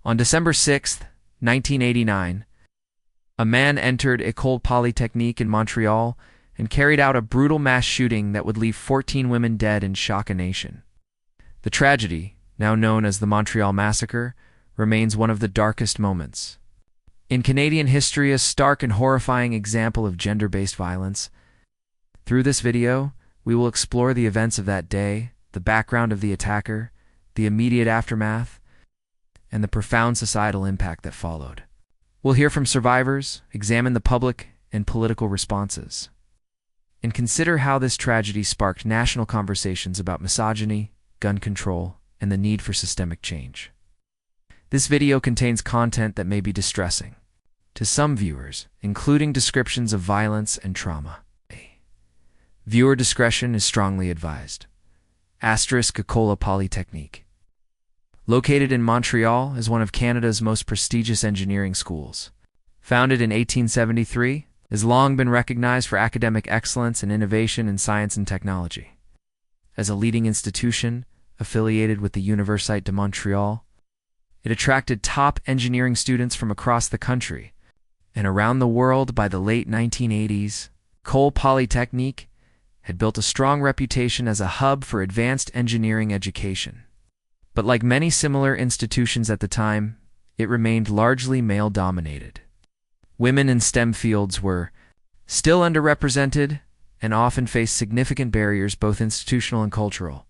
On December 6, 1989, a man entered École Polytechnique in Montreal and carried out a brutal mass shooting that would leave 14 women dead and shock a nation. The tragedy, now known as the Montreal Massacre, remains one of the darkest moments in Canadian history, a stark and horrifying example of gender-based violence. Through this video, we will explore the events of that day, the background of the attacker, the immediate aftermath, and the profound societal impact that followed. We'll hear from survivors, examine the public and political responses, and consider how this tragedy sparked national conversations about misogyny, gun control, and the need for systemic change. This video contains content that may be distressing to some viewers, including descriptions of violence and trauma. Viewer discretion is strongly advised. École Polytechnique. Located in Montreal, is one of Canada's most prestigious engineering schools. Founded in 1873, it has long been recognized for academic excellence and innovation in science and technology. As a leading institution affiliated with the Université de Montréal, it attracted top engineering students from across the country and around the world. By the late 1980s, École Polytechnique had built a strong reputation as a hub for advanced engineering education. But like many similar institutions at the time, it remained largely male-dominated. Women in STEM fields were still underrepresented and often faced significant barriers, both institutional and cultural.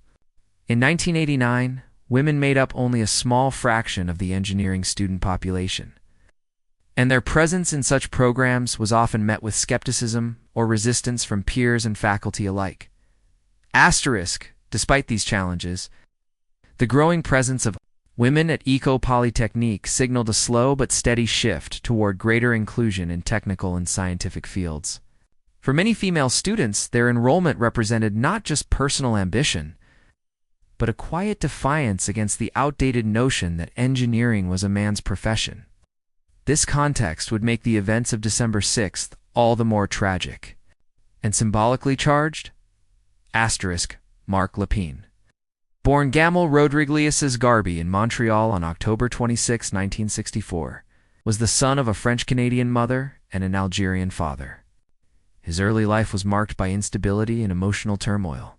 In 1989, women made up only a small fraction of the engineering student population, and their presence in such programs was often met with skepticism or resistance from peers and faculty alike. Despite these challenges, the growing presence of women at École Polytechnique signaled a slow but steady shift toward greater inclusion in technical and scientific fields. For many female students, their enrollment represented not just personal ambition, but a quiet defiance against the outdated notion that engineering was a man's profession. This context would make the events of December 6th all the more tragic and symbolically charged. Marc Lépine. Born Gamel Rodriguez Garbi in Montreal on October 26, 1964, was the son of a French-Canadian mother and an Algerian father. His early life was marked by instability and emotional turmoil.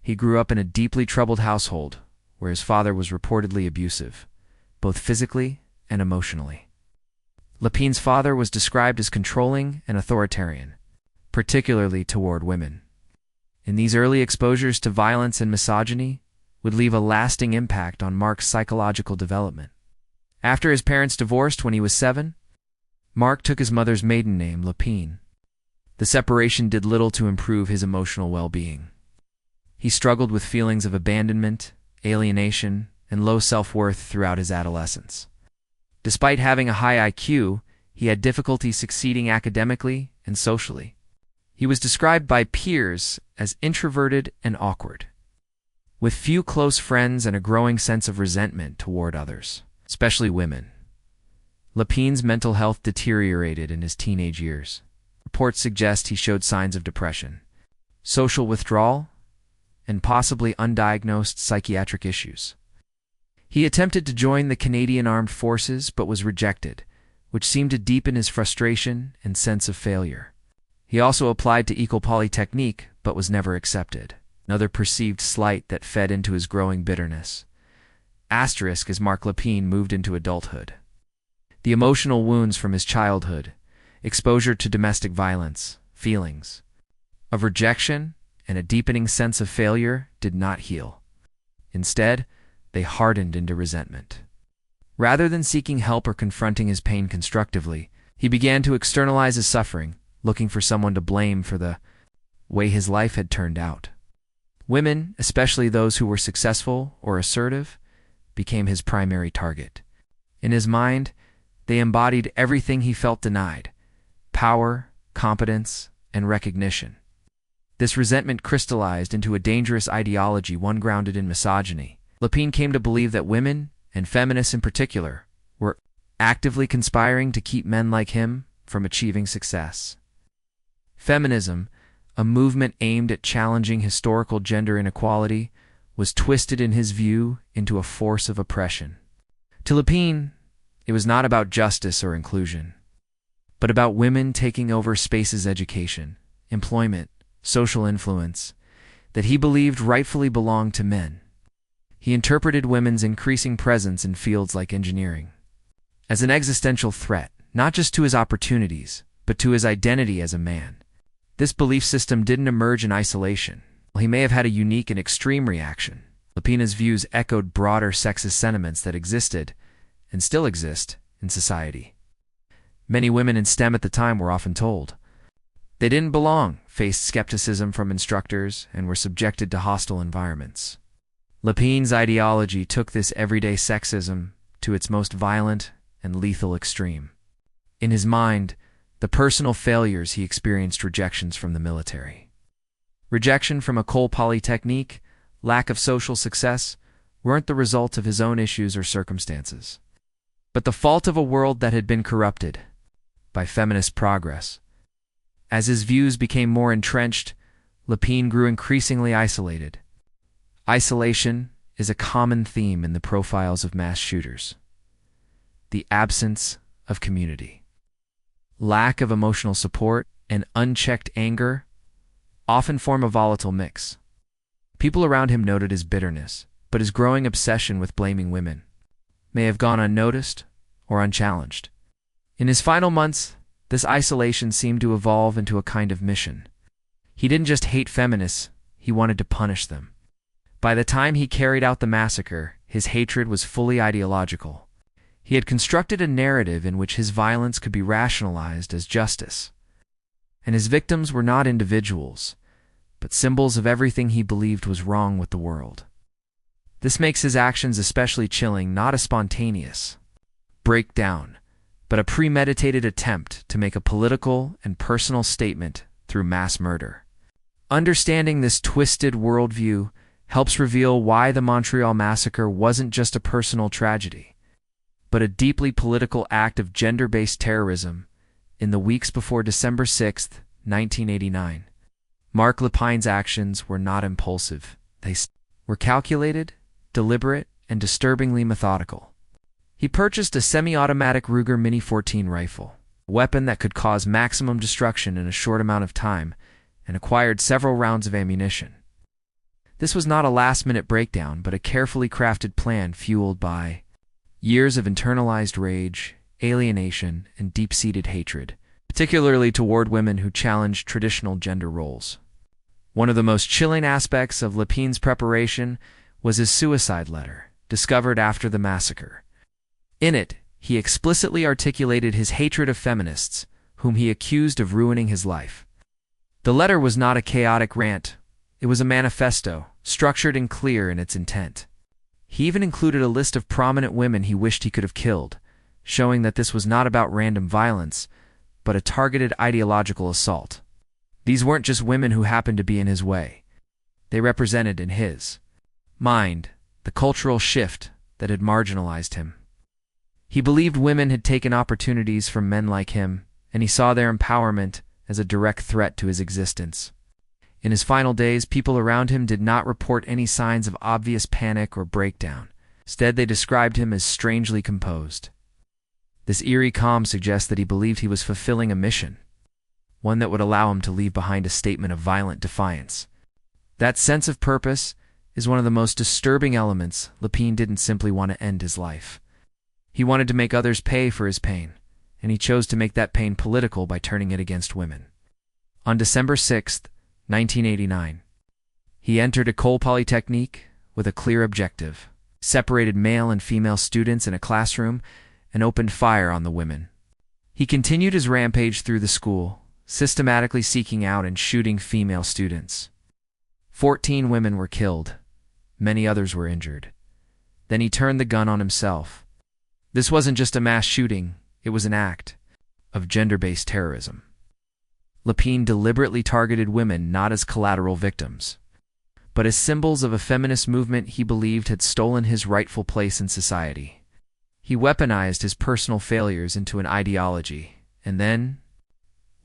He grew up in a deeply troubled household where his father was reportedly abusive, both physically and emotionally. Lépine's father was described as controlling and authoritarian, particularly toward women. And these early exposures to violence and misogyny would leave a lasting impact on Marc's psychological development. After his parents divorced when he was 7, Marc took his mother's maiden name, Lépine. The separation did little to improve his emotional well-being. He struggled with feelings of abandonment, alienation, and low self-worth throughout his adolescence. Despite having a high IQ, he had difficulty succeeding academically and socially. He was described by peers as introverted and awkward, with few close friends and a growing sense of resentment toward others, especially women. Lépine's mental health deteriorated in his teenage years. Reports suggest he showed signs of depression, social withdrawal, and possibly undiagnosed psychiatric issues. He attempted to join the Canadian Armed Forces but was rejected, which seemed to deepen his frustration and sense of failure. He also applied to École Polytechnique but was never accepted, another perceived slight that fed into his growing bitterness. As Marc Lépine moved into adulthood, the emotional wounds from his childhood, exposure to domestic violence, feelings of rejection, and a deepening sense of failure did not heal. Instead, they hardened into resentment. Rather than seeking help or confronting his pain constructively, he began to externalize his suffering, looking for someone to blame for the way his life had turned out. Women, especially those who were successful or assertive, became his primary target. In his mind, they embodied everything he felt denied: power, competence, and recognition. This resentment crystallized into a dangerous ideology, one grounded in misogyny. Lépine came to believe that women, and feminists in particular, were actively conspiring to keep men like him from achieving success. Feminism, a movement aimed at challenging historical gender inequality, was twisted in his view into a force of oppression. To Lépine, it was not about justice or inclusion, but about women taking over spaces, education, employment, social influence, that he believed rightfully belonged to men. He interpreted women's increasing presence in fields like engineering as an existential threat, not just to his opportunities, but to his identity as a man. This belief system didn't emerge in isolation. While he may have had a unique and extreme reaction, Lépine's views echoed broader sexist sentiments that existed, and still exist, in society. Many women in STEM at the time were often told they didn't belong, faced skepticism from instructors, and were subjected to hostile environments. Lépine's ideology took this everyday sexism to its most violent and lethal extreme. In his mind, the personal failures he experienced rejections from the military, rejection from École Polytechnique, lack of social success, weren't the result of his own issues or circumstances, but the fault of a world that had been corrupted by feminist progress. As his views became more entrenched, Lépine grew increasingly isolated. Isolation is a common theme in the profiles of mass shooters. The absence of community, lack of emotional support, and unchecked anger often form a volatile mix. People around him noted his bitterness, but his growing obsession with blaming women may have gone unnoticed or unchallenged. In his final months, this isolation seemed to evolve into a kind of mission. He didn't just hate feminists, he wanted to punish them. By the time he carried out the massacre, his hatred was fully ideological. He had constructed a narrative in which his violence could be rationalized as justice. And his victims were not individuals, but symbols of everything he believed was wrong with the world. This makes his actions especially chilling, not a spontaneous breakdown, but a premeditated attempt to make a political and personal statement through mass murder. Understanding this twisted worldview helps reveal why the Montreal Massacre wasn't just a personal tragedy, but a deeply political act of gender-based terrorism in the weeks before December 6, 1989. Marc Lépine's actions were not impulsive. They were calculated, deliberate, and disturbingly methodical. He purchased a semi-automatic Ruger Mini 14 rifle, a weapon that could cause maximum destruction in a short amount of time, and acquired several rounds of ammunition. This was not a last-minute breakdown, but a carefully crafted plan fueled by years of internalized rage, alienation, and deep-seated hatred, particularly toward women who challenged traditional gender roles. One of the most chilling aspects of Lépine's preparation was his suicide letter, discovered after the massacre. In it, he explicitly articulated his hatred of feminists, whom he accused of ruining his life. The letter was not a chaotic rant. It was a manifesto, structured and clear in its intent. He even included a list of prominent women he wished he could have killed, showing that this was not about random violence, but a targeted ideological assault. These weren't just women who happened to be in his way. They represented, in his mind, the cultural shift that had marginalized him. He believed women had taken opportunities from men like him, and he saw their empowerment as a direct threat to his existence. In his final days, people around him did not report any signs of obvious panic or breakdown. Instead, they described him as strangely composed. This eerie calm suggests that he believed he was fulfilling a mission, one that would allow him to leave behind a statement of violent defiance. That sense of purpose is one of the most disturbing elements. Lépine didn't simply want to end his life. He wanted to make others pay for his pain, and he chose to make that pain political by turning it against women. On December 6, 1989, he entered École Polytechnique with a clear objective, separated male and female students in a classroom, and opened fire on the women. He continued his rampage through the school, systematically seeking out and shooting female students. 14 women were killed. Many others were injured. Then he turned the gun on himself. This wasn't just a mass shooting, it was an act of gender-based terrorism. Lépine deliberately targeted women not as collateral victims, but as symbols of a feminist movement he believed had stolen his rightful place in society. He weaponized his personal failures into an ideology, and then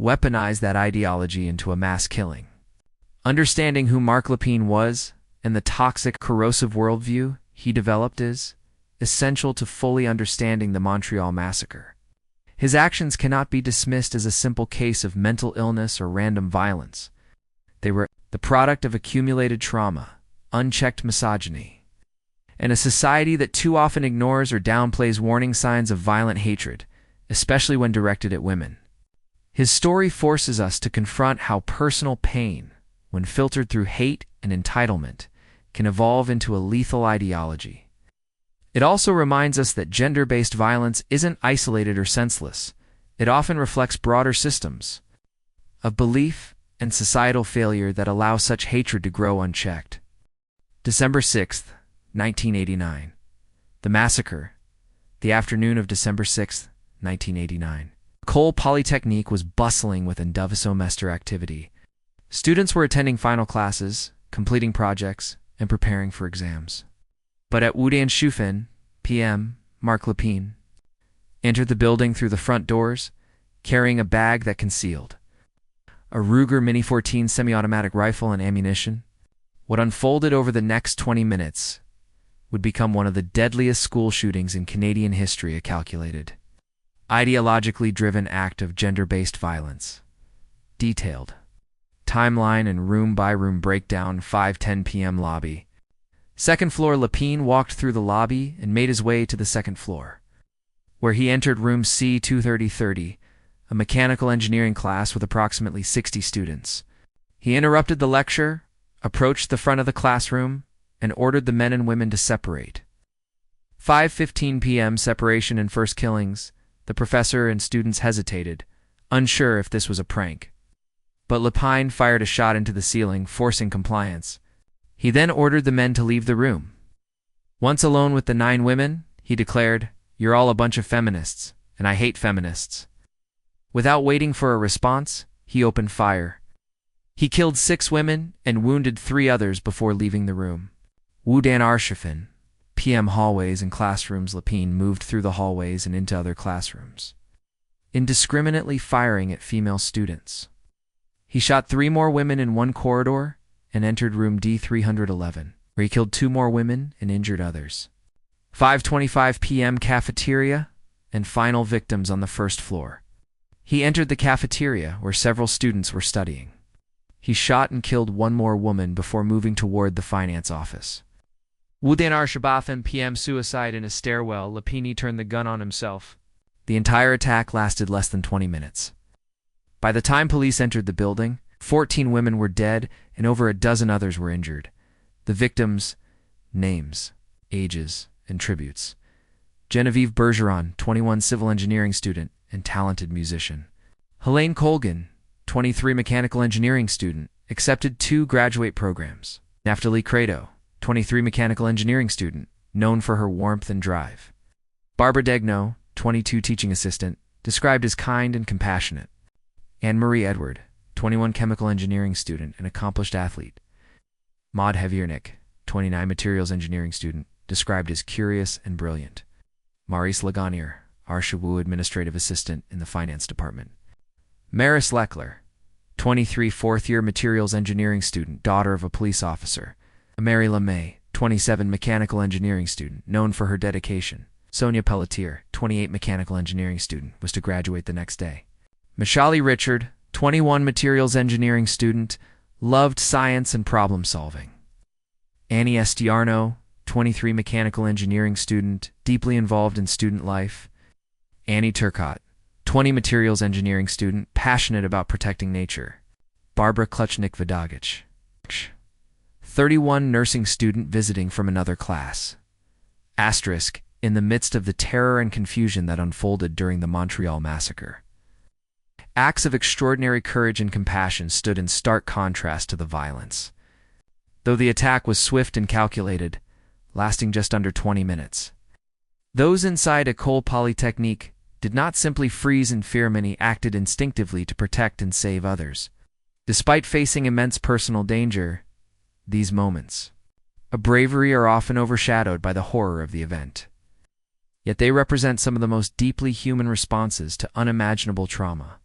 weaponized that ideology into a mass killing. Understanding who Marc Lépine was and the toxic, corrosive worldview he developed is essential to fully understanding the Montreal Massacre. His actions cannot be dismissed as a simple case of mental illness or random violence. They were the product of accumulated trauma, unchecked misogyny, and a society that too often ignores or downplays warning signs of violent hatred, especially when directed at women. His story forces us to confront how personal pain, when filtered through hate and entitlement, can evolve into a lethal ideology. It also reminds us that gender-based violence isn't isolated or senseless. It often reflects broader systems of belief and societal failure that allow such hatred to grow unchecked. December 6, 1989. The massacre. The afternoon of December 6, 1989. École Polytechnique was bustling with semester activity. Students were attending final classes, completing projects, and preparing for exams. But at Woodin Schufen, PM, Marc Lépine, entered the building through the front doors, carrying a bag that concealed a Ruger Mini 14 semi-automatic rifle and ammunition. What unfolded over the next 20 minutes would become one of the deadliest school shootings in Canadian history, a calculated, ideologically driven act of gender-based violence. Detailed timeline and room-by-room breakdown. 5:10 p.m. lobby. Second floor. Lépine walked through the lobby and made his way to the second floor, where he entered room C230, a mechanical engineering class with approximately 60 students. He interrupted the lecture, approached the front of the classroom, and ordered the men and women to separate. 5:15 p.m. separation and first killings. The professor and students hesitated, unsure if this was a prank. But Lépine fired a shot into the ceiling, forcing compliance. He then ordered the men to leave the room. Once alone with the 9 women, he declared, "You're all a bunch of feminists, and I hate feminists." Without waiting for a response, he opened fire. He killed 6 women and wounded 3 others before leaving the room. Woodin Schufen, PM hallways and classrooms. Lépine moved through the hallways and into other classrooms, indiscriminately firing at female students. He shot 3 more women in one corridor and entered room D311, where he killed 2 more women and injured others. 5:25 p.m. cafeteria and final victims on the first floor. He entered the cafeteria where several students were studying. He shot and killed 1 more woman before moving toward the finance office. Woodin Schufen, PM suicide in a stairwell. Lépine turned the gun on himself. The entire attack lasted less than 20 minutes. By the time police entered the building, 14 women were dead and over a dozen others were injured. The victims' names, ages, and tributes. Genevieve Bergeron, 21, civil engineering student and talented musician. Helene Colgan, 23, mechanical engineering student, accepted 2 graduate programs. Naftali Credo, 23, mechanical engineering student, known for her warmth and drive. Barbara Degnaud, 22, teaching assistant, described as kind and compassionate. Anne-Marie Edward, 21, chemical engineering student and accomplished athlete. Maud Heviernik, 29, materials engineering student, described as curious and brilliant. Maurice Laganier, Arshawu administrative assistant in the finance department. Maris Leckler, 23, fourth-year materials engineering student, daughter of a police officer. Mary LeMay, 27, mechanical engineering student, known for her dedication. Sonia Pelletier, 28, mechanical engineering student, was to graduate the next day. Mishali Richard, 21, materials engineering student, loved science and problem solving. Annie Estiarno, 23, mechanical engineering student, deeply involved in student life. Annie Turcott, 20, materials engineering student, passionate about protecting nature. Barbara Kluchnik-Vidagich, 31, nursing student visiting from another class. Asterisk, in the midst of the terror and confusion that unfolded during the Montreal Massacre. Acts of extraordinary courage and compassion stood in stark contrast to the violence. Though the attack was swift and calculated, lasting just under 20 minutes. Those inside École Polytechnique did not simply freeze in fear. Many acted instinctively to protect and save others. Despite facing immense personal danger, these moments of bravery are often overshadowed by the horror of the event. Yet they represent some of the most deeply human responses to unimaginable trauma.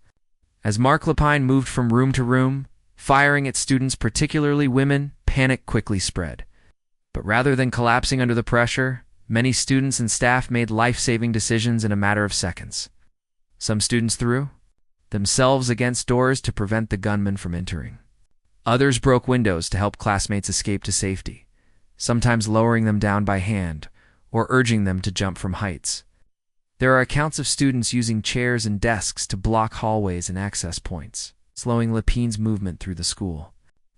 As Marc Lépine moved from room to room, firing at students, particularly women, panic quickly spread. But rather than collapsing under the pressure, Many students and staff made life-saving decisions in a matter of seconds. Some students threw themselves against doors to prevent the gunman from entering. Others broke windows to help classmates escape to safety, sometimes lowering them down by hand or urging them to jump from heights. There are accounts of students using chairs and desks to block hallways and access points, slowing Lépine's movement through the school.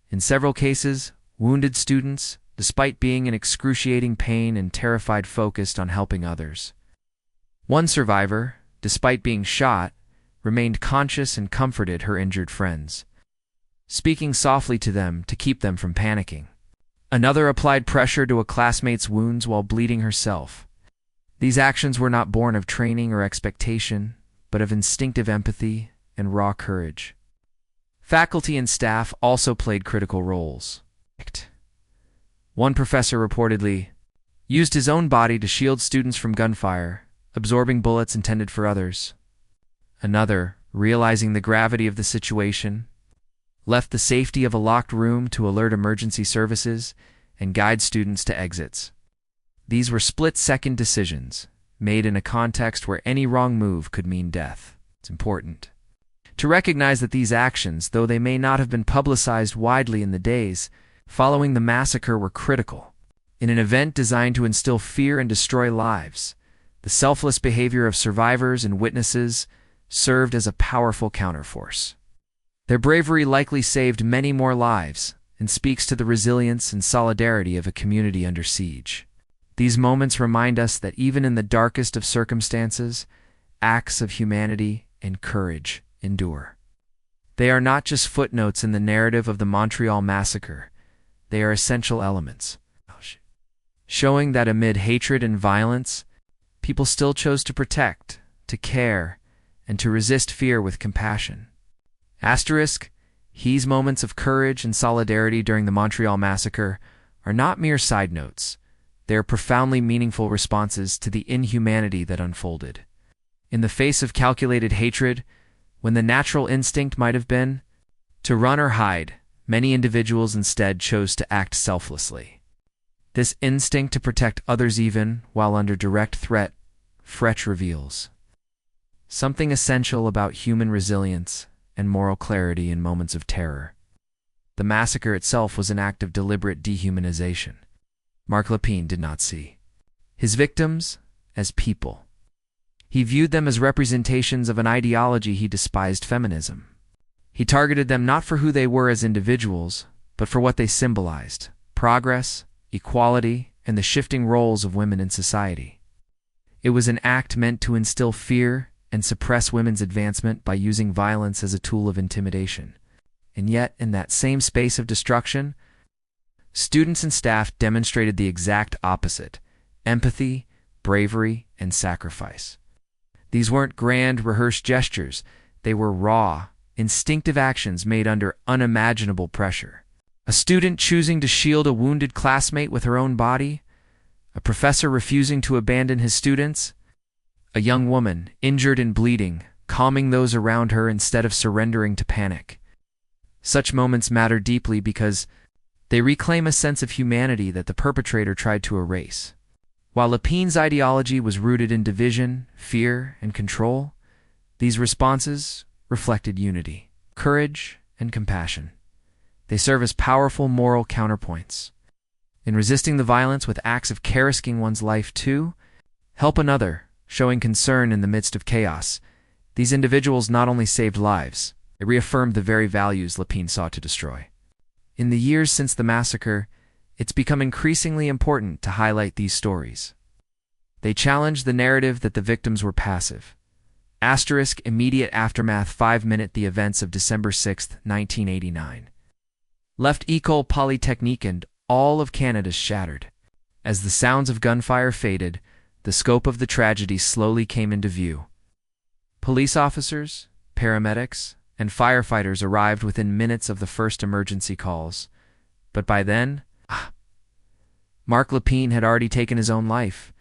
In several cases, wounded students, despite being in excruciating pain and terrified, focused on helping others. One survivor, despite being shot, remained conscious and comforted her injured friends, speaking softly to them to keep them from panicking. Another applied pressure to a classmate's wounds while bleeding herself. These actions were not born of training or expectation, but of instinctive empathy and raw courage. Faculty and staff also played critical roles. One professor reportedly used his own body to shield students from gunfire, absorbing bullets intended for others. Another, realizing the gravity of the situation, left the safety of a locked room to alert emergency services and guide students to exits. These were split-second decisions, made in a context where any wrong move could mean death. It's important to recognize that these actions, though they may not have been publicized widely in the days following the massacre, were critical. In an event designed to instill fear and destroy lives, the selfless behavior of survivors and witnesses served as a powerful counterforce. Their bravery likely saved many more lives and speaks to the resilience and solidarity of a community under siege. These moments remind us that even in the darkest of circumstances, acts of humanity and courage endure. They are not just footnotes in the narrative of the Montreal Massacre, they are essential elements, showing that amid hatred and violence, people still chose to protect, to care, and to resist fear with compassion. These moments of courage and solidarity during the Montreal Massacre are not mere side notes. They are profoundly meaningful responses to the inhumanity that unfolded. In the face of calculated hatred, when the natural instinct might have been to run or hide, many individuals instead chose to act selflessly. This instinct to protect others even while under direct threat reveals something essential about human resilience and moral clarity in moments of terror. The massacre itself was an act of deliberate dehumanization. Marc Lépine did not see his victims as people. He viewed them as representations of an ideology he despised: feminism. He targeted them not for who they were as individuals, but for what they symbolized: progress, equality, and the shifting roles of women in society. It was an act meant to instill fear and suppress women's advancement by using violence as a tool of intimidation. And yet, in that same space of destruction, students and staff demonstrated the exact opposite: empathy, bravery, and sacrifice. These weren't grand, rehearsed gestures. They were raw, instinctive actions made under unimaginable pressure. A student choosing to shield a wounded classmate with her own body, a professor refusing to abandon his students, a young woman, injured and bleeding, calming those around her instead of surrendering to panic. Such moments matter deeply because they reclaim a sense of humanity that the perpetrator tried to erase. While Lépine's ideology was rooted in division, fear, and control, these responses reflected unity, courage, and compassion. They serve as powerful moral counterpoints. In resisting the violence with acts of risking one's life to help another, showing concern in the midst of chaos, these individuals not only saved lives, they reaffirmed the very values Lépine sought to destroy. In the years since the massacre, it's become increasingly important to highlight these stories. They challenge the narrative that the victims were passive. Immediate aftermath: 5-minute the events of December 6, 1989. Left École Polytechnique and all of Canada shattered. As the sounds of gunfire faded, the scope of the tragedy slowly came into view. Police officers, paramedics, and firefighters arrived within minutes of the first emergency calls. But by then, Marc Lépine had already taken his own life,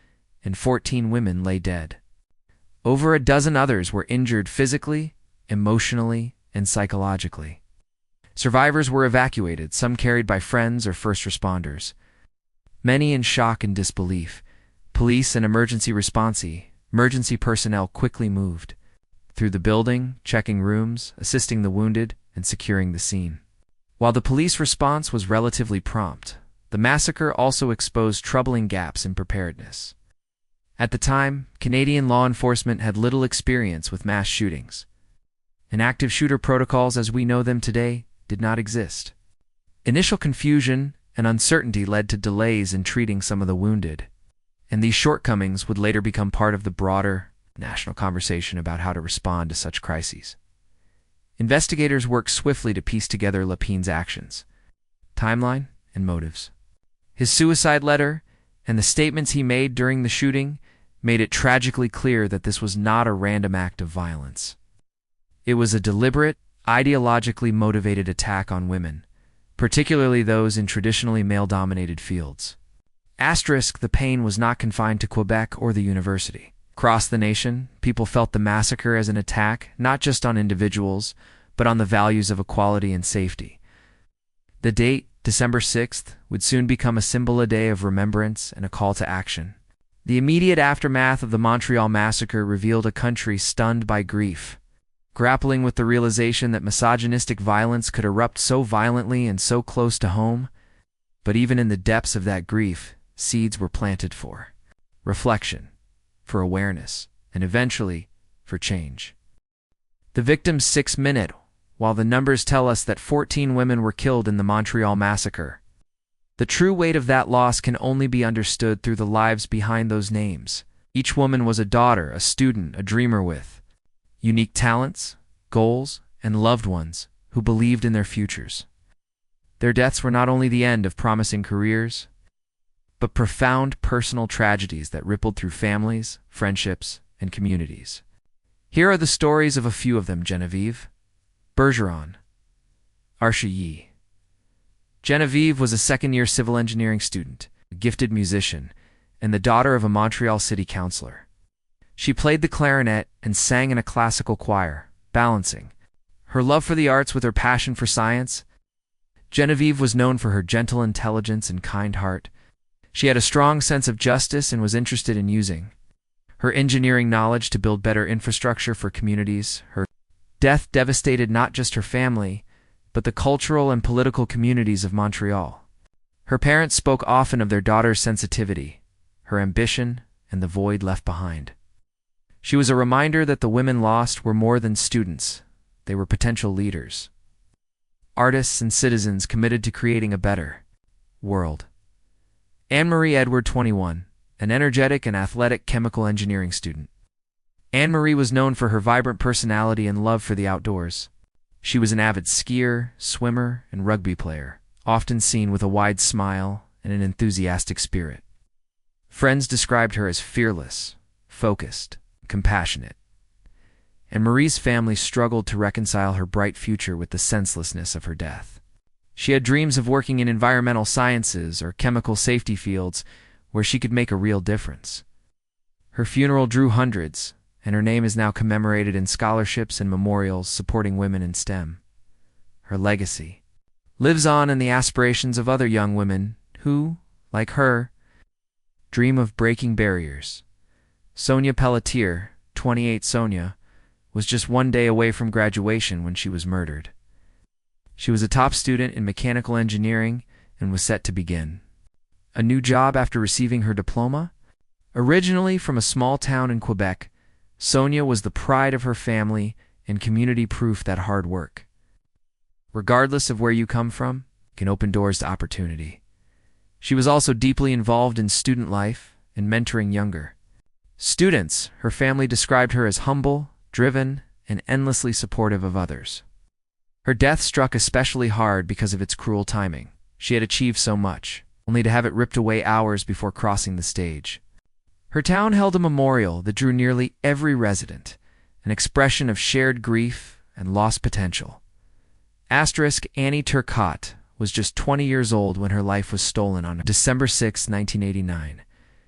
and 14 women lay dead. Over a dozen others were injured physically, emotionally, and psychologically. Survivors were evacuated, some carried by friends or first responders. Many in shock and disbelief, Police and emergency personnel quickly moved through the building, checking rooms, assisting the wounded, and securing the scene. While the police response was relatively prompt, the massacre also exposed troubling gaps in preparedness. At the time, Canadian law enforcement had little experience with mass shootings, and active shooter protocols as we know them today did not exist. Initial confusion and uncertainty led to delays in treating some of the wounded, and these shortcomings would later become part of the broader national conversation about how to respond to such crises. Investigators worked swiftly to piece together Lépine's actions, timeline, and motives. His suicide letter and the statements he made during the shooting made it tragically clear that this was not a random act of violence. It was a deliberate, ideologically motivated attack on women, particularly those in traditionally male-dominated fields. The pain was not confined to Quebec or the university. Across the nation, people felt the massacre as an attack not just on individuals, but on the values of equality and safety. The date, December 6th, would soon become a symbol, a day of remembrance and a call to action. The immediate aftermath of the Montreal Massacre revealed a country stunned by grief, grappling with the realization that misogynistic violence could erupt so violently and so close to home. But even in the depths of that grief, seeds were planted for reflection, for awareness, and eventually for change. The victims' 6-minute, while the numbers tell us that 14 women were killed in the Montreal Massacre. The true weight of that loss can only be understood through the lives behind those names. Each woman was a daughter, a student, a dreamer with unique talents, goals, and loved ones who believed in their futures. Their deaths were not only the end of promising careers, but profound personal tragedies that rippled through families, friendships, and communities. Here are the stories of a few of them: Genevieve, Bergeron, Archie. Genevieve was a second-year civil engineering student, a gifted musician, and the daughter of a Montreal city councillor. She played the clarinet and sang in a classical choir, balancing her love for the arts with her passion for science. Genevieve was known for her gentle intelligence and kind heart. She had a strong sense of justice and was interested in using her engineering knowledge to build better infrastructure for communities. Her death devastated not just her family, but the cultural and political communities of Montreal. Her parents spoke often of their daughter's sensitivity, her ambition, and the void left behind. She was a reminder that the women lost were more than students. They were potential leaders, artists and citizens committed to creating a better world. Anne-Marie Edward, 21, an energetic and athletic chemical engineering student. Anne-Marie was known for her vibrant personality and love for the outdoors. She was an avid skier, swimmer, and rugby player, often seen with a wide smile and an enthusiastic spirit. Friends described her as fearless, focused, compassionate. And Marie's family struggled to reconcile her bright future with the senselessness of her death. She had dreams of working in environmental sciences or chemical safety fields where she could make a real difference. Her funeral drew hundreds, and her name is now commemorated in scholarships and memorials supporting women in STEM. Her legacy lives on in the aspirations of other young women who, like her, dream of breaking barriers. Sonia Pelletier, 28 Sonia, was just one day away from graduation when she was murdered. She was a top student in mechanical engineering and was set to begin a new job after receiving her diploma. Originally from a small town in Quebec, Sonia was the pride of her family and community proof that hard work, regardless of where you come from, can open doors to opportunity. She was also deeply involved in student life and mentoring younger students. Her family described her as humble, driven, and endlessly supportive of others. Her death struck especially hard because of its cruel timing. She had achieved so much, only to have it ripped away hours before crossing the stage. Her town held a memorial that drew nearly every resident, an expression of shared grief and lost potential. Annie Turcotte was just 20 years old when her life was stolen on December 6, 1989.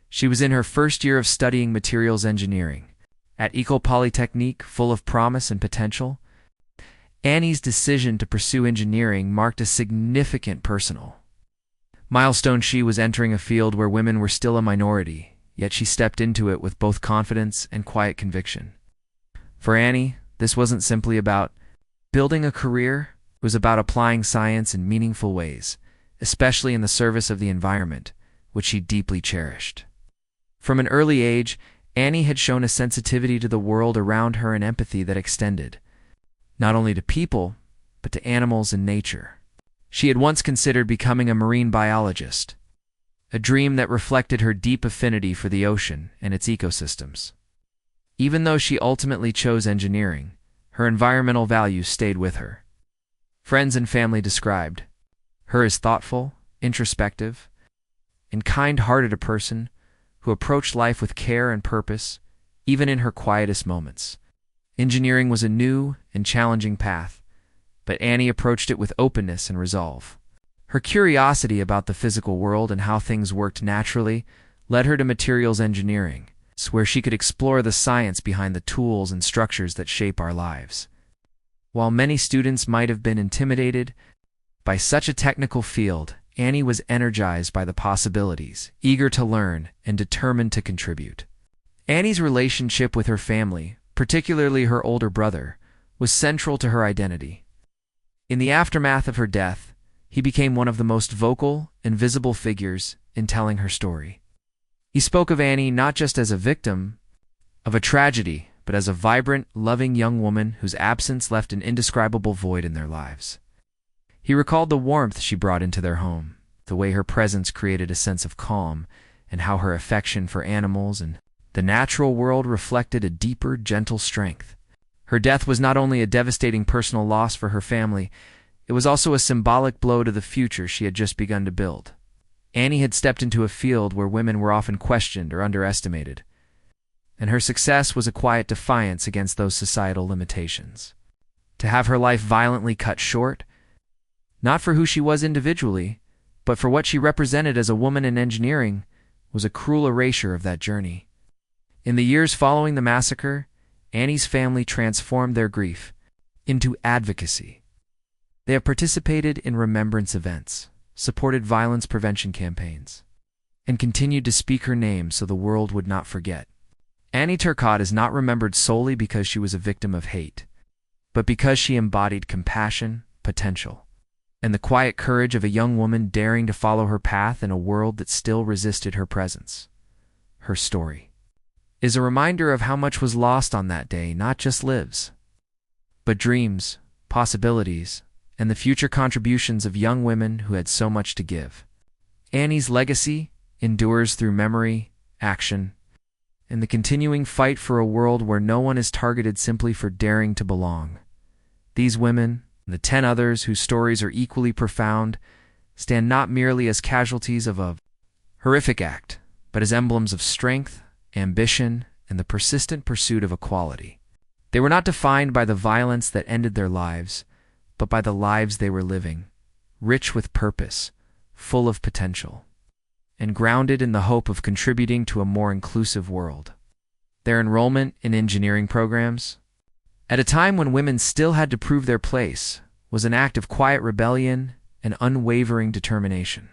She was in her first year of studying materials engineering at École Polytechnique, full of promise and potential. Annie's decision to pursue engineering marked a significant personal milestone. She was entering a field where women were still a minority, yet she stepped into it with both confidence and quiet conviction. For Annie, this wasn't simply about building a career, it was about applying science in meaningful ways, especially in the service of the environment, which she deeply cherished. From an early age, Annie had shown a sensitivity to the world around her and empathy that extended not only to people, but to animals and nature. She had once considered becoming a marine biologist, a dream that reflected her deep affinity for the ocean and its ecosystems. Even though she ultimately chose engineering, her environmental values stayed with her. Friends and family described her as thoughtful, introspective, and kind-hearted a person who approached life with care and purpose, even in her quietest moments. Engineering was a new and challenging path, but Annie approached it with openness and resolve. Her curiosity about the physical world and how things worked naturally led her to materials engineering, where she could explore the science behind the tools and structures that shape our lives. While many students might have been intimidated by such a technical field, Annie was energized by the possibilities, eager to learn, and determined to contribute. Annie's relationship with her family, particularly her older brother, was central to her identity. In the aftermath of her death, he became one of the most vocal and visible figures in telling her story. He spoke of Annie not just as a victim of a tragedy, but as a vibrant, loving young woman whose absence left an indescribable void in their lives. He recalled the warmth she brought into their home, the way her presence created a sense of calm, and how her affection for animals and the natural world reflected a deeper, gentle strength. Her death was not only a devastating personal loss for her family, it was also a symbolic blow to the future she had just begun to build. Annie had stepped into a field where women were often questioned or underestimated, and her success was a quiet defiance against those societal limitations. To have her life violently cut short, not for who she was individually, but for what she represented as a woman in engineering, was a cruel erasure of that journey. In the years following the massacre, Annie's family transformed their grief into advocacy. They have participated in remembrance events, supported violence prevention campaigns, and continued to speak her name so the world would not forget. Annie Turcotte is not remembered solely because she was a victim of hate, but because she embodied compassion, potential, and the quiet courage of a young woman daring to follow her path in a world that still resisted her presence. Her story is a reminder of how much was lost on that day, not just lives, but dreams, possibilities, and the future contributions of young women who had so much to give. Annie's legacy endures through memory, action, and the continuing fight for a world where no one is targeted simply for daring to belong. These women, and the 10 others whose stories are equally profound, stand not merely as casualties of a horrific act, but as emblems of strength, ambition, and the persistent pursuit of equality. They were not defined by the violence that ended their lives, but by the lives they were living, rich with purpose, full of potential, and grounded in the hope of contributing to a more inclusive world. Their enrollment in engineering programs, at a time when women still had to prove their place, was an act of quiet rebellion and unwavering determination.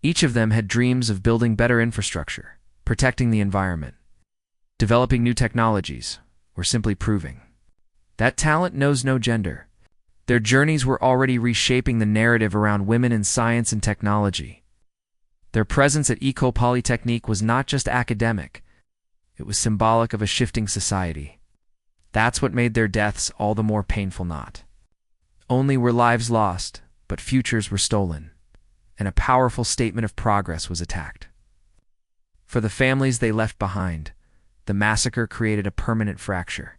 Each of them had dreams of building better infrastructure, protecting the environment, developing new technologies, or simply proving that talent knows no gender. Their journeys were already reshaping the narrative around women in science and technology. Their presence at École Polytechnique was not just academic, it was symbolic of a shifting society. That's what made their deaths all the more painful. Not only were lives lost, but futures were stolen, and a powerful statement of progress was attacked. For the families they left behind, the massacre created a permanent fracture.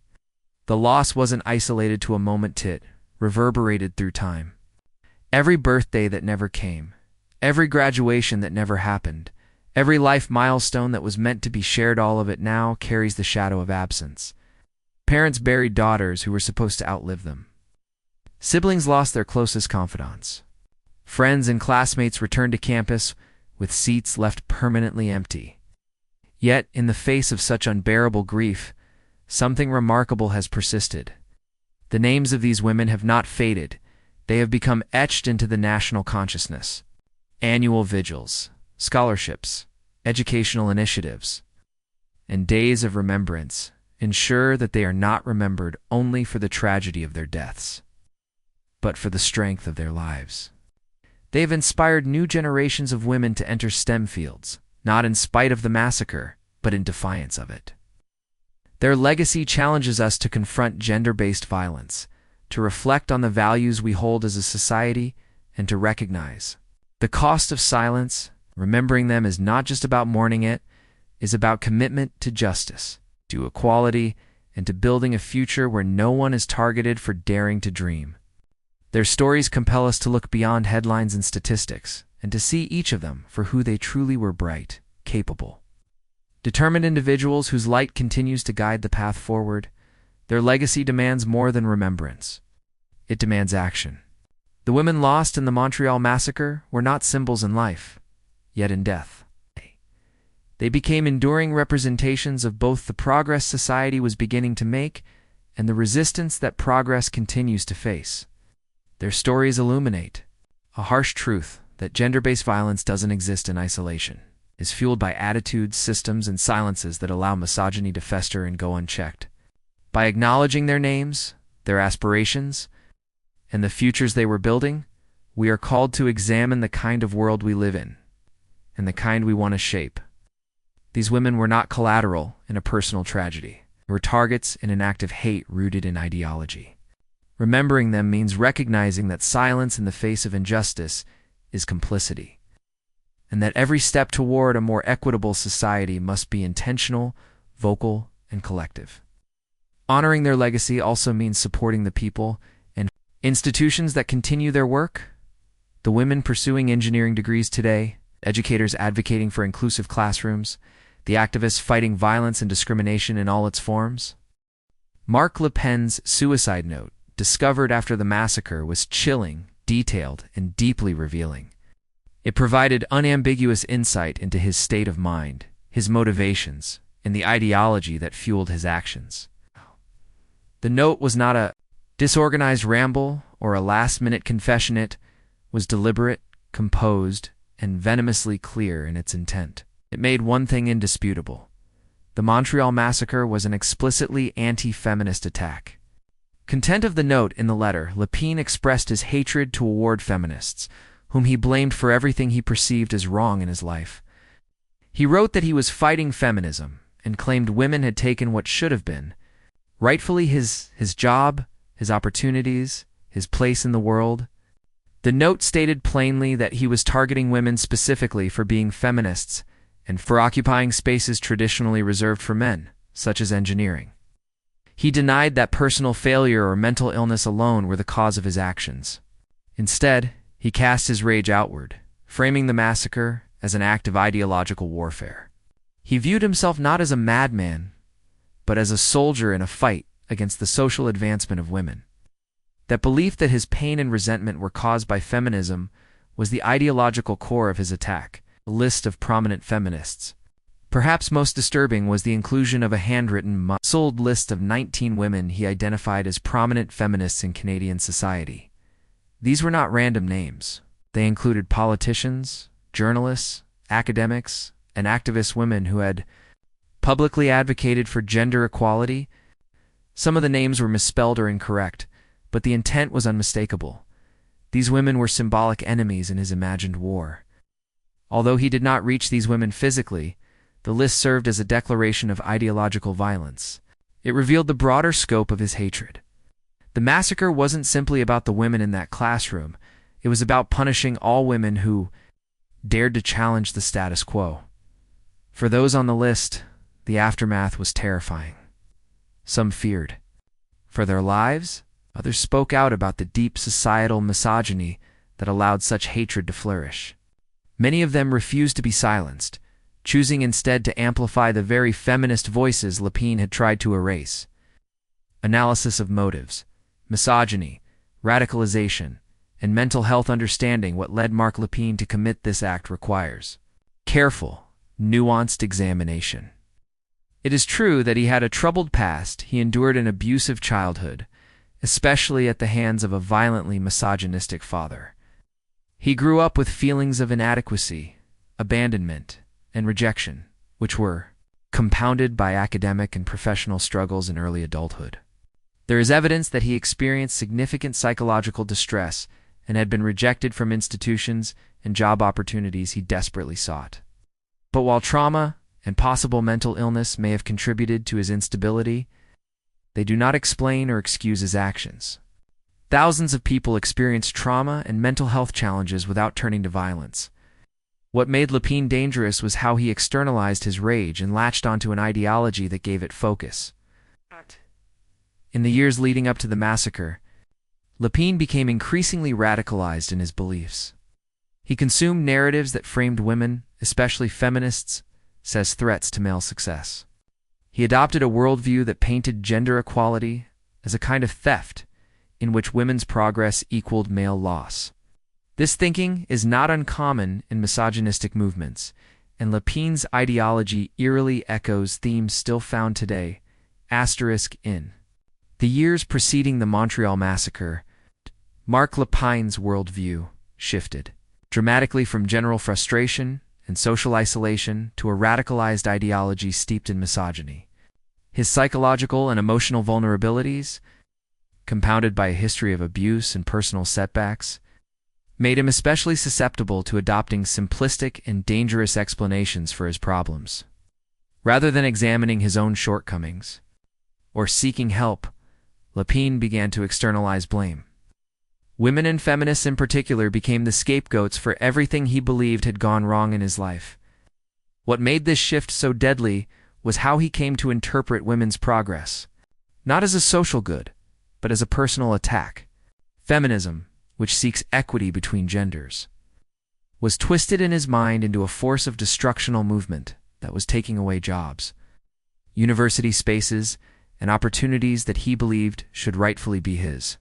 The loss wasn't isolated to a moment, it reverberated through time. Every birthday that never came, every graduation that never happened, every life milestone that was meant to be shared, all of it now carries the shadow of absence. Parents buried daughters who were supposed to outlive them. Siblings lost their closest confidants. Friends and classmates returned to campus with seats left permanently empty. Yet, in the face of such unbearable grief, something remarkable has persisted. The names of these women have not faded. They have become etched into the national consciousness. Annual vigils, scholarships, educational initiatives, and days of remembrance ensure that they are not remembered only for the tragedy of their deaths, but for the strength of their lives. They have inspired new generations of women to enter STEM fields, not in spite of the massacre, but in defiance of it. Their legacy challenges us to confront gender-based violence, to reflect on the values we hold as a society, and to recognize the cost of silence. Remembering them is not just about mourning it, is about commitment to justice, to equality, and to building a future where no one is targeted for daring to dream. Their stories compel us to look beyond headlines and statistics, and to see each of them for who they truly were: bright, capable, determined individuals whose light continues to guide the path forward. Their legacy demands more than remembrance. It demands action. The women lost in the Montreal Massacre were not symbols in life, yet in death. They became enduring representations of both the progress society was beginning to make and the resistance that progress continues to face. Their stories illuminate a harsh truth that gender-based violence doesn't exist in isolation, is fueled by attitudes, systems, and silences that allow misogyny to fester and go unchecked. By acknowledging their names, their aspirations, and the futures they were building, we are called to examine the kind of world we live in and the kind we want to shape. These women were not collateral in a personal tragedy. They were targets in an act of hate rooted in ideology. Remembering them means recognizing that silence in the face of injustice is complicity, and that every step toward a more equitable society must be intentional, vocal, and collective. Honoring their legacy also means supporting the people and institutions that continue their work. The women pursuing engineering degrees today, educators advocating for inclusive classrooms, the activists fighting violence and discrimination in all its forms. Marc Lépine's suicide note, discovered after the massacre, was chilling, detailed, and deeply revealing. It provided unambiguous insight into his state of mind, his motivations, and the ideology that fueled his actions. The note was not a disorganized ramble or a last-minute confession. It was deliberate, composed, and venomously clear in its intent. It made one thing indisputable: the Montreal Massacre was an explicitly anti-feminist attack. Content of the note in the letter, Lépine expressed his hatred toward feminists, whom he blamed for everything he perceived as wrong in his life. He wrote that he was fighting feminism and claimed women had taken what should have been rightfully his job, his opportunities, his place in the world. The note stated plainly that he was targeting women specifically for being feminists and for occupying spaces traditionally reserved for men, such as engineering. He denied that personal failure or mental illness alone were the cause of his actions. Instead, he cast his rage outward, framing the massacre as an act of ideological warfare. He viewed himself not as a madman, but as a soldier in a fight against the social advancement of women. That belief that his pain and resentment were caused by feminism was the ideological core of his attack. A list of prominent feminists. Perhaps most disturbing was the inclusion of a handwritten, muscled list of 19 women he identified as prominent feminists in Canadian society. These were not random names. They included politicians, journalists, academics, and activist women who had publicly advocated for gender equality. Some of the names were misspelled or incorrect, but the intent was unmistakable. These women were symbolic enemies in his imagined war. Although he did not reach these women physically, the list served as a declaration of ideological violence. It revealed the broader scope of his hatred. The massacre wasn't simply about the women in that classroom. It was about punishing all women who dared to challenge the status quo. For those on the list, the aftermath was terrifying. Some feared for their lives. Others spoke out about the deep societal misogyny that allowed such hatred to flourish. Many of them refused to be silenced, choosing instead to amplify the very feminist voices Lépine had tried to erase. Analysis of motives, misogyny, radicalization, and mental health understanding what led Marc Lépine to commit this act requires careful, nuanced examination. It is true that he had a troubled past. He endured an abusive childhood, especially at the hands of a violently misogynistic father. He grew up with feelings of inadequacy, abandonment, and rejection, which were compounded by academic and professional struggles in early adulthood. There is evidence that he experienced significant psychological distress and had been rejected from institutions and job opportunities he desperately sought. But while trauma and possible mental illness may have contributed to his instability, they do not explain or excuse his actions. Thousands of people experience trauma and mental health challenges without turning to violence. What made Lépine dangerous was how he externalized his rage and latched onto an ideology that gave it focus. In the years leading up to the massacre, Lépine became increasingly radicalized in his beliefs. He consumed narratives that framed women, especially feminists, as threats to male success. He adopted a worldview that painted gender equality as a kind of theft in which women's progress equaled male loss. This thinking is not uncommon in misogynistic movements, and Lépine's ideology eerily echoes themes still found today. In the years preceding the Montreal Massacre, Marc Lépine's worldview shifted dramatically from general frustration and social isolation to a radicalized ideology steeped in misogyny. His psychological and emotional vulnerabilities, compounded by a history of abuse and personal setbacks, made him especially susceptible to adopting simplistic and dangerous explanations for his problems. Rather than examining his own shortcomings or seeking help, Lépine began to externalize blame. Women and feminists in particular became the scapegoats for everything he believed had gone wrong in his life. What made this shift so deadly was how he came to interpret women's progress, not as a social good, but as a personal attack. Feminism, which seeks equity between genders, was twisted in his mind into a force of destructional movement that was taking away jobs, university spaces, and opportunities that he believed should rightfully be his.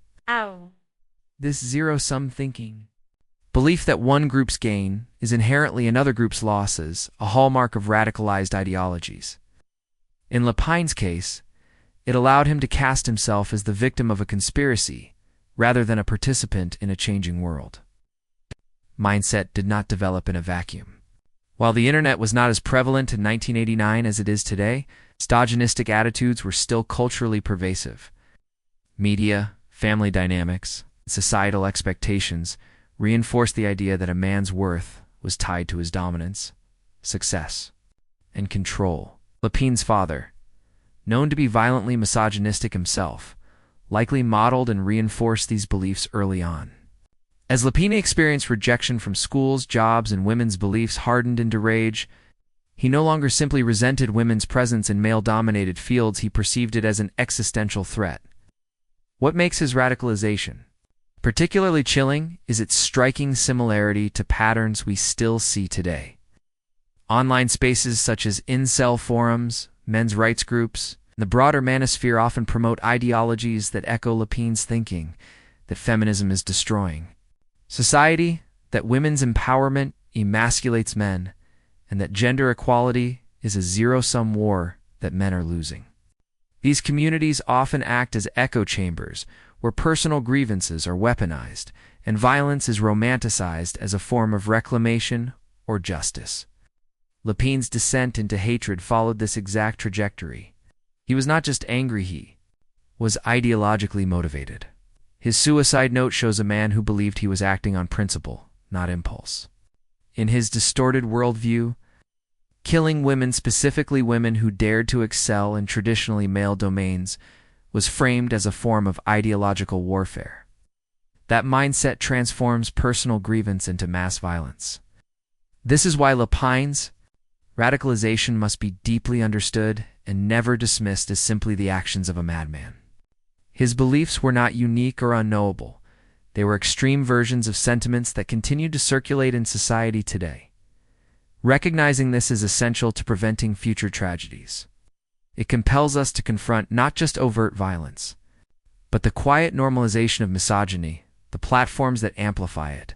This zero-sum thinking, belief that one group's gain is inherently another group's losses, a hallmark of radicalized ideologies. In Lépine's case, it allowed him to cast himself as the victim of a conspiracy rather than a participant in a changing world. Mindset did not develop in a vacuum. While the internet was not as prevalent in 1989 as it is today, misogynistic attitudes were still culturally pervasive. Media, family dynamics, and societal expectations reinforced the idea that a man's worth was tied to his dominance, success, and control. Lépine's father, known to be violently misogynistic himself, likely modeled and reinforced these beliefs early on. As Lépine experienced rejection from schools, jobs, and women's beliefs hardened into rage, he no longer simply resented women's presence in male-dominated fields, he perceived it as an existential threat. What makes his radicalization particularly chilling is its striking similarity to patterns we still see today. Online spaces such as incel forums, men's rights groups, and the broader manosphere often promote ideologies that echo Lépine's thinking that feminism is destroying society, that women's empowerment emasculates men, and that gender equality is a zero-sum war that men are losing. These communities often act as echo chambers where personal grievances are weaponized and violence is romanticized as a form of reclamation or justice. Lépine's descent into hatred followed this exact trajectory. He was not just angry, he was ideologically motivated. His suicide note shows a man who believed he was acting on principle, not impulse. In his distorted worldview, killing women, specifically women who dared to excel in traditionally male domains, was framed as a form of ideological warfare. That mindset transforms personal grievance into mass violence. This is why Lépine's radicalization must be deeply understood and never dismissed as simply the actions of a madman. His beliefs were not unique or unknowable. They were extreme versions of sentiments that continue to circulate in society today. Recognizing this is essential to preventing future tragedies. It compels us to confront not just overt violence, but the quiet normalization of misogyny, the platforms that amplify it,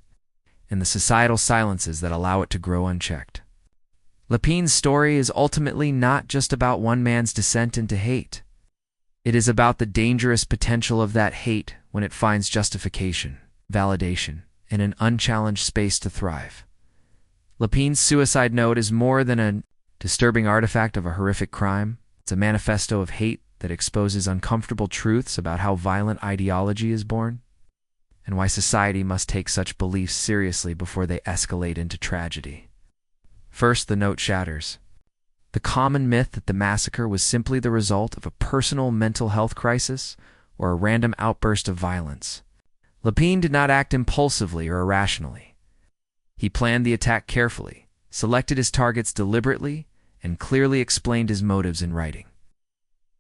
and the societal silences that allow it to grow unchecked. Lépine's story is ultimately not just about one man's descent into hate. It is about the dangerous potential of that hate when it finds justification, validation, and an unchallenged space to thrive. Lépine's suicide note is more than a disturbing artifact of a horrific crime. It's a manifesto of hate that exposes uncomfortable truths about how violent ideology is born, and why society must take such beliefs seriously before they escalate into tragedy. First, the note shatters the common myth that the massacre was simply the result of a personal mental health crisis or a random outburst of violence. Lépine did not act impulsively or irrationally. He planned the attack carefully, selected his targets deliberately, and clearly explained his motives in writing.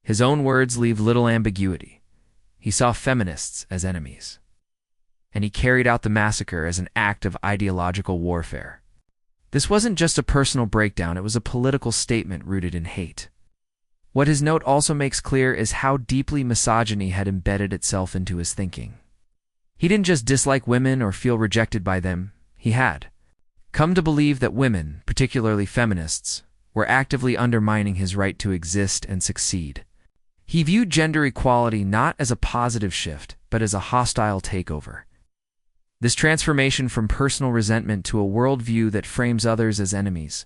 His own words leave little ambiguity. He saw feminists as enemies, and he carried out the massacre as an act of ideological warfare. This wasn't just a personal breakdown, it was a political statement rooted in hate. What his note also makes clear is how deeply misogyny had embedded itself into his thinking. He didn't just dislike women or feel rejected by them, he had come to believe that women, particularly feminists, were actively undermining his right to exist and succeed. He viewed gender equality not as a positive shift, but as a hostile takeover. This transformation from personal resentment to a worldview that frames others as enemies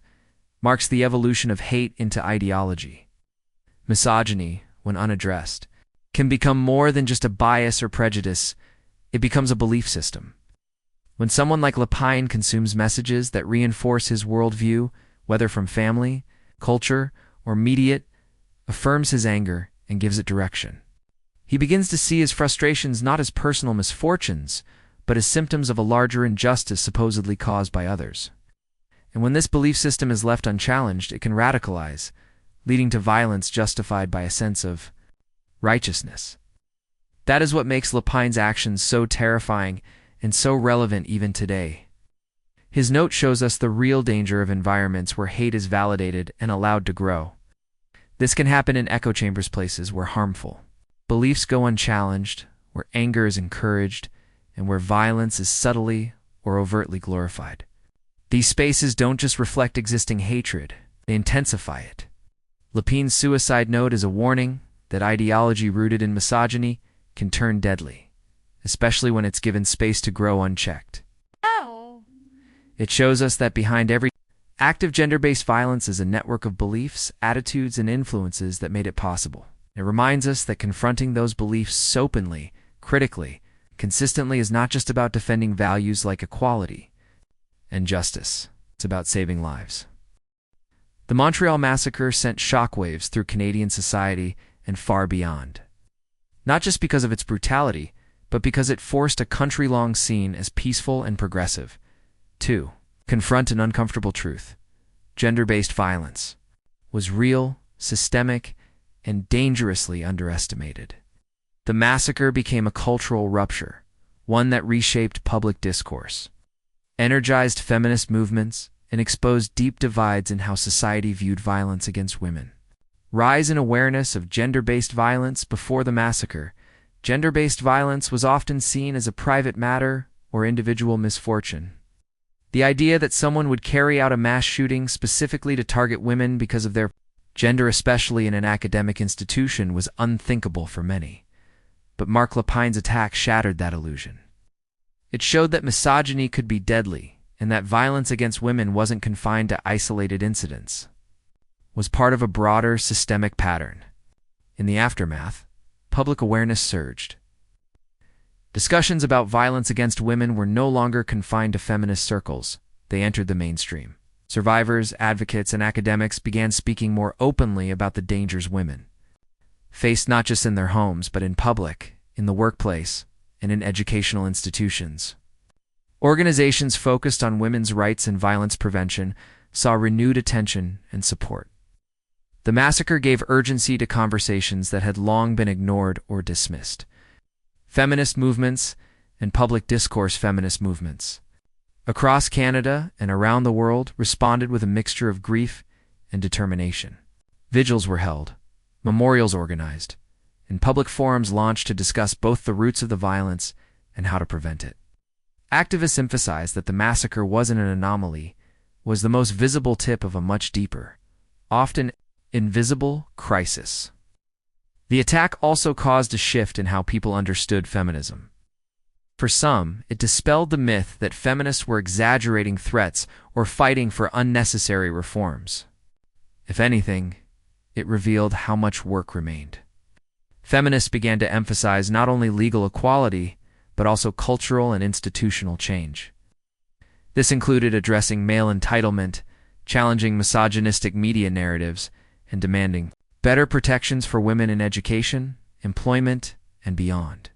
marks the evolution of hate into ideology. Misogyny, when unaddressed, can become more than just a bias or prejudice. It becomes a belief system. When someone like Lépine consumes messages that reinforce his worldview, whether from family, culture, or media, it affirms his anger and gives it direction. He begins to see his frustrations not as personal misfortunes, but as symptoms of a larger injustice supposedly caused by others. And when this belief system is left unchallenged, it can radicalize, leading to violence justified by a sense of righteousness. That is what makes Lépine's actions so terrifying and so relevant even today. His note shows us the real danger of environments where hate is validated and allowed to grow. This can happen in echo chambers, places where harmful beliefs go unchallenged, where anger is encouraged, and where violence is subtly or overtly glorified. These spaces don't just reflect existing hatred, they intensify it. Lépine's suicide note is a warning that ideology rooted in misogyny can turn deadly, especially when it's given space to grow unchecked. It shows us that behind every act of gender-based violence is a network of beliefs, attitudes, and influences that made it possible. It reminds us that confronting those beliefs openly, critically, consistently is not just about defending values like equality and justice. It's about saving lives. The Montreal Massacre sent shockwaves through Canadian society and far beyond. Not just because of its brutality, but because it forced a country-long seen as peaceful and progressive to confront an uncomfortable truth. Gender-based violence was real, systemic, and dangerously underestimated. The massacre became a cultural rupture, one that reshaped public discourse, energized feminist movements, and exposed deep divides in how society viewed violence against women. Rise in awareness of gender-based violence. Before the massacre, gender-based violence was often seen as a private matter or individual misfortune. The idea that someone would carry out a mass shooting specifically to target women because of their gender, especially in an academic institution, was unthinkable for many. But Marc Lépine's attack shattered that illusion. It showed that misogyny could be deadly, and that violence against women wasn't confined to isolated incidents, was part of a broader systemic pattern. In the aftermath, public awareness surged. Discussions about violence against women were no longer confined to feminist circles. They entered the mainstream. Survivors, advocates, and academics began speaking more openly about the dangers women faced not just in their homes, but in public, in the workplace, and in educational institutions. Organizations focused on women's rights and violence prevention saw renewed attention and support. The massacre gave urgency to conversations that had long been ignored or dismissed. Feminist movements and public discourse feminist movements across Canada and around the world responded with a mixture of grief and determination. Vigils were held, memorials organized, and public forums launched to discuss both the roots of the violence and how to prevent it. Activists emphasized that the massacre wasn't an anomaly, was the most visible tip of a much deeper, often invisible crisis. The attack also caused a shift in how people understood feminism. For some, it dispelled the myth that feminists were exaggerating threats or fighting for unnecessary reforms. If anything, it revealed how much work remained. Feminists began to emphasize not only legal equality, but also cultural and institutional change. This included addressing male entitlement, challenging misogynistic media narratives, and demanding better protections for women in education, employment, and beyond.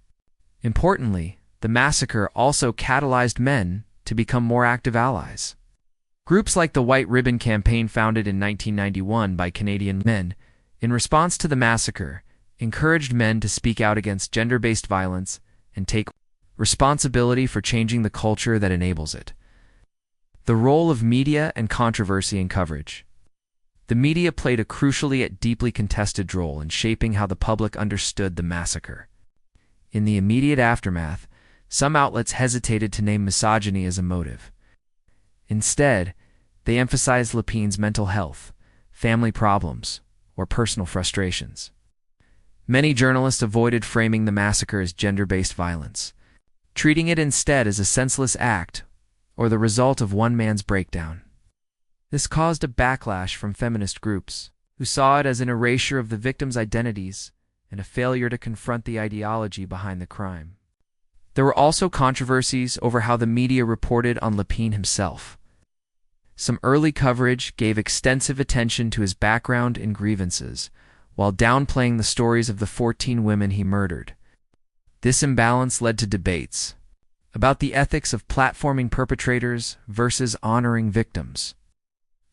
Importantly, the massacre also catalyzed men to become more active allies. Groups like the White Ribbon Campaign, founded in 1991 by Canadian men, in response to the massacre, encouraged men to speak out against gender-based violence and take responsibility for changing the culture that enables it. The role of media and controversy in coverage. The media played a crucially yet deeply contested role in shaping how the public understood the massacre. In the immediate aftermath, some outlets hesitated to name misogyny as a motive. Instead, they emphasized Lépine's mental health, family problems, or personal frustrations. Many journalists avoided framing the massacre as gender-based violence, treating it instead as a senseless act or the result of one man's breakdown. This caused a backlash from feminist groups, who saw it as an erasure of the victims' identities and a failure to confront the ideology behind the crime. There were also controversies over how the media reported on Lépine himself. Some early coverage gave extensive attention to his background and grievances, while downplaying the stories of the 14 women he murdered. This imbalance led to debates about the ethics of platforming perpetrators versus honoring victims.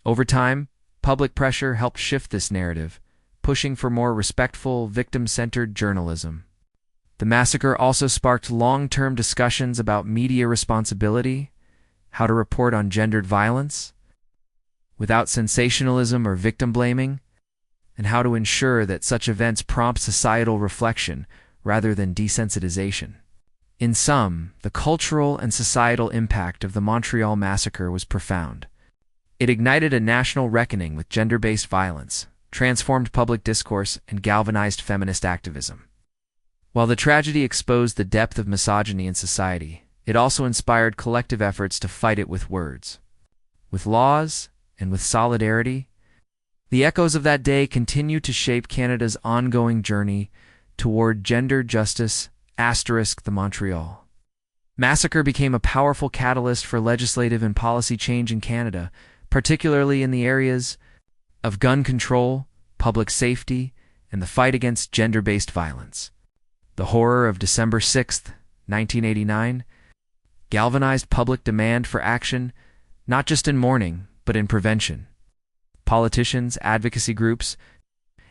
Over time, public pressure helped shift this narrative, pushing for more respectful, victim-centered journalism. The massacre also sparked long-term discussions about media responsibility, how to report on gendered violence without sensationalism or victim blaming, and how to ensure that such events prompt societal reflection rather than desensitization. In sum, the cultural and societal impact of the Montreal Massacre was profound. It ignited a national reckoning with gender-based violence, transformed public discourse, and galvanized feminist activism. While the tragedy exposed the depth of misogyny in society, it also inspired collective efforts to fight it with words, with laws, and with solidarity. The echoes of that day continue to shape Canada's ongoing journey toward gender justice. The Montreal Massacre became a powerful catalyst for legislative and policy change in Canada, particularly in the areas of gun control, public safety, and the fight against gender-based violence. The horror of December 6, 1989, galvanized public demand for action, not just in mourning, but in prevention. Politicians, advocacy groups,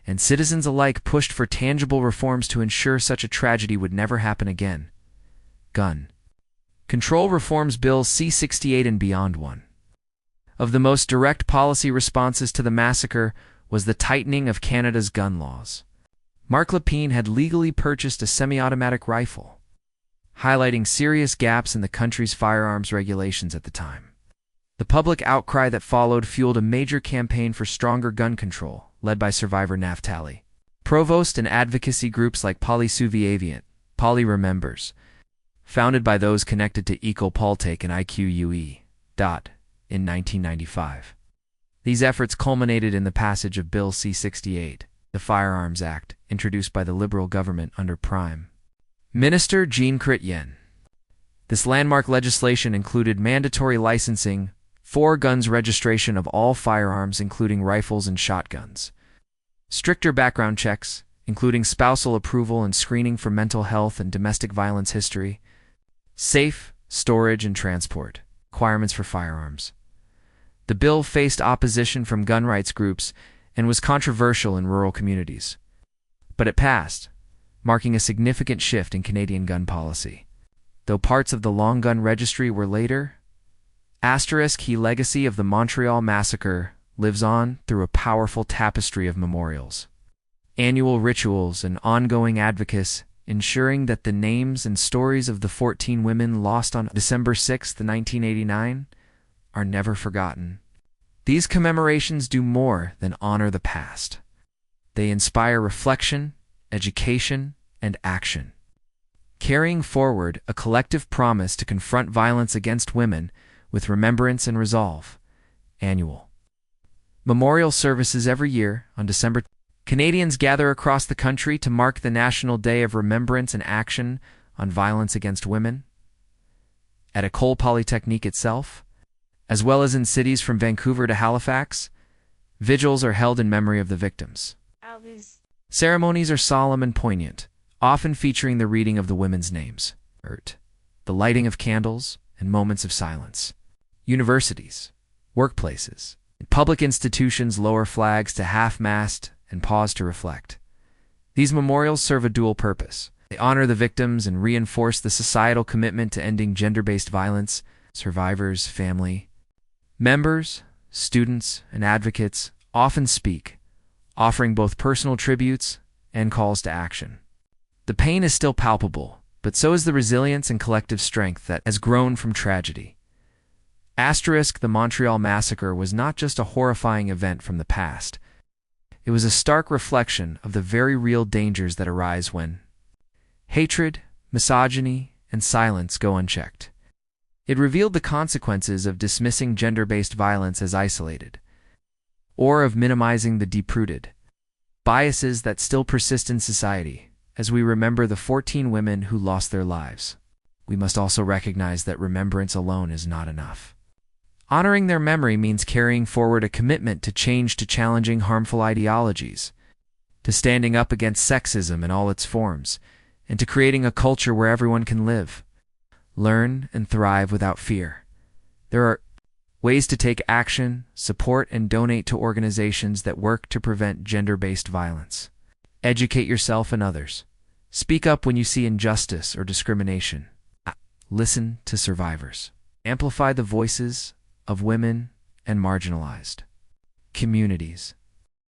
and citizens alike pushed for tangible reforms to ensure such a tragedy would never happen again. Gun Control Reforms Bill C-68 and beyond. One of the most direct policy responses to the massacre was the tightening of Canada's gun laws. Marc Lépine had legally purchased a semi-automatic rifle, highlighting serious gaps in the country's firearms regulations at the time. The public outcry that followed fueled a major campaign for stronger gun control, led by survivor Naftali. Provost and advocacy groups like Poly Souvient, Poly Remembers, founded by those connected to École Polytechnique and IQUE. In 1995. These efforts culminated in the passage of Bill C-68, the Firearms Act, introduced by the Liberal government under Prime Minister Jean Chrétien. This landmark legislation included mandatory licensing for guns, registration of all firearms including rifles and shotguns, stricter background checks, including spousal approval and screening for mental health and domestic violence history, safe storage and transport requirements for firearms. The bill faced opposition from gun rights groups and was controversial in rural communities. But it passed, marking a significant shift in Canadian gun policy. Though parts of the long gun registry were later, the legacy of the Montreal Massacre lives on through a powerful tapestry of memorials, annual rituals, and ongoing advocacy, ensuring that the names and stories of the 14 women lost on December 6, 1989, are never forgotten. These commemorations do more than honor the past. They inspire reflection, education, and action. carrying forward a collective promise to confront violence against women with remembrance and resolve. Annual memorial services every year on December. Canadians gather across the country to mark the National Day of Remembrance and Action on Violence Against Women. At École Polytechnique itself, as well as in cities from Vancouver to Halifax, vigils are held in memory of the victims. Ceremonies are solemn and poignant, often featuring the reading of the women's names, the lighting of candles, and moments of silence. Universities, workplaces, and public institutions lower flags to half-mast and pause to reflect. These memorials serve a dual purpose. They honor the victims and reinforce the societal commitment to ending gender-based violence. Survivors, family members, students, and advocates often speak, offering both personal tributes and calls to action. The pain is still palpable, but so is the resilience and collective strength that has grown from tragedy. The Montreal Massacre was not just a horrifying event from the past. It was a stark reflection of the very real dangers that arise when hatred, misogyny, and silence go unchecked. It revealed the consequences of dismissing gender-based violence as isolated, or of minimizing the deep-rooted biases that still persist in society. As we remember the 14 women who lost their lives, we must also recognize that remembrance alone is not enough. Honoring their memory means carrying forward a commitment to change, to challenging harmful ideologies, to standing up against sexism in all its forms, and to creating a culture where everyone can live, learn, and thrive without fear. There are ways to take action, support, and donate to organizations that work to prevent gender-based violence. Educate yourself and others. Speak up when you see injustice or discrimination. Listen to survivors. Amplify the voices of women and marginalized communities.